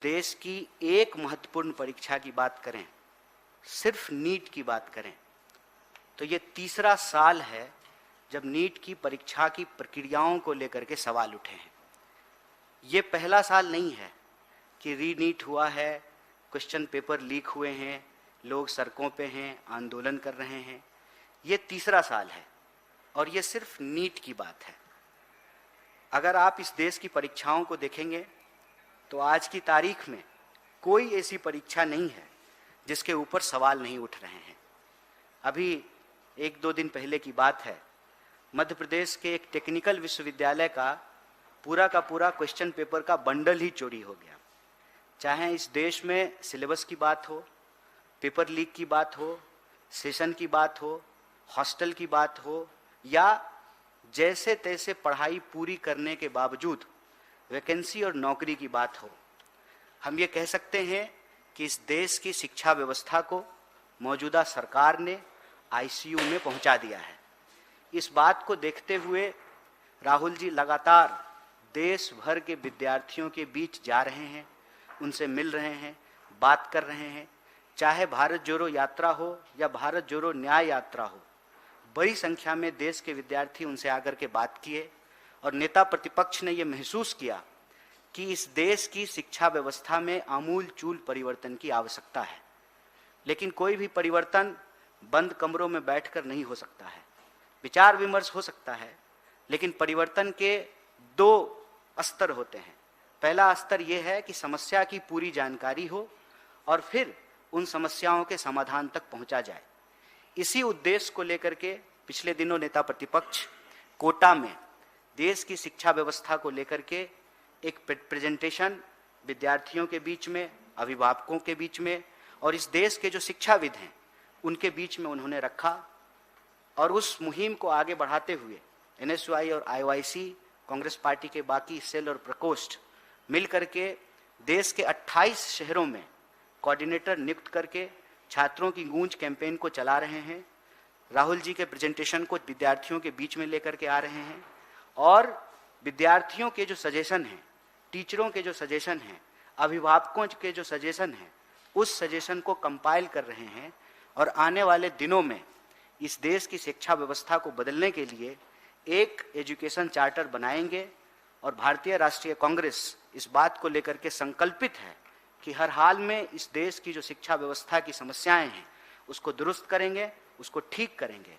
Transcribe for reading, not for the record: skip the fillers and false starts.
देश की एक महत्वपूर्ण परीक्षा की बात करें, सिर्फ नीट की बात करें, तो ये तीसरा साल है जब नीट की परीक्षा की प्रक्रियाओं को लेकर के सवाल उठे हैं। ये पहला साल नहीं है कि रीनीट हुआ है, क्वेश्चन पेपर लीक हुए हैं, लोग सड़कों पे हैं, आंदोलन कर रहे हैं। ये तीसरा साल है और ये सिर्फ नीट की बात है। अगर आप इस देश की परीक्षाओं को देखेंगे तो आज की तारीख में कोई ऐसी परीक्षा नहीं है जिसके ऊपर सवाल नहीं उठ रहे हैं। अभी 1-2 दिन पहले की बात है, मध्य प्रदेश के एक टेक्निकल विश्वविद्यालय का पूरा क्वेश्चन पेपर का बंडल ही चोरी हो गया। चाहे इस देश में सिलेबस की बात हो, पेपर लीक की बात हो, सेशन की बात हो, हॉस्टल की बात हो, या जैसे तैसे पढ़ाई पूरी करने के बावजूद वैकेंसी और नौकरी की बात हो, हम ये कह सकते हैं कि इस देश की शिक्षा व्यवस्था को मौजूदा सरकार ने आईसीयू में पहुंचा दिया है। इस बात को देखते हुए राहुल जी लगातार देश भर के विद्यार्थियों के बीच जा रहे हैं, उनसे मिल रहे हैं, बात कर रहे हैं। चाहे भारत जोड़ो यात्रा हो या भारत जोड़ो न्याय यात्रा हो, बड़ी संख्या में देश के विद्यार्थी उनसे आकर के बात किए और नेता प्रतिपक्ष ने यह महसूस किया कि इस देश की शिक्षा व्यवस्था में आमूल चूल परिवर्तन की आवश्यकता है। लेकिन कोई भी परिवर्तन बंद कमरों में बैठकर नहीं हो सकता है। विचार विमर्श हो सकता है, लेकिन परिवर्तन के 2 स्तर होते हैं। पहला स्तर यह है कि समस्या की पूरी जानकारी हो और फिर उन समस्याओं के समाधान तक पहुंचा जाए। इसी उद्देश्य को लेकर के पिछले दिनों नेता प्रतिपक्ष कोटा में देश की शिक्षा व्यवस्था को लेकर के एक प्रेजेंटेशन विद्यार्थियों के बीच में, अभिभावकों के बीच में और इस देश के जो शिक्षाविद हैं उनके बीच में उन्होंने रखा। और उस मुहिम को आगे बढ़ाते हुए एनएसयूआई और आईओआईसी, कांग्रेस पार्टी के बाकी सेल और प्रकोष्ठ मिल करके देश के 28 शहरों में कोऑर्डिनेटर नियुक्त करके छात्रों की गूंज कैंपेन को चला रहे हैं। राहुल जी के प्रेजेंटेशन को विद्यार्थियों के बीच में लेकर के आ रहे हैं और विद्यार्थियों के जो सजेशन हैं, टीचरों के जो सजेशन हैं, अभिभावकों के जो सजेशन हैं, उस सजेशन को कंपाइल कर रहे हैं और आने वाले दिनों में इस देश की शिक्षा व्यवस्था को बदलने के लिए एक एजुकेशन चार्टर बनाएंगे। और भारतीय राष्ट्रीय कांग्रेस इस बात को लेकर के संकल्पित है कि हर हाल में इस देश की जो शिक्षा व्यवस्था की समस्याएं हैं उसको दुरुस्त करेंगे, उसको ठीक करेंगे।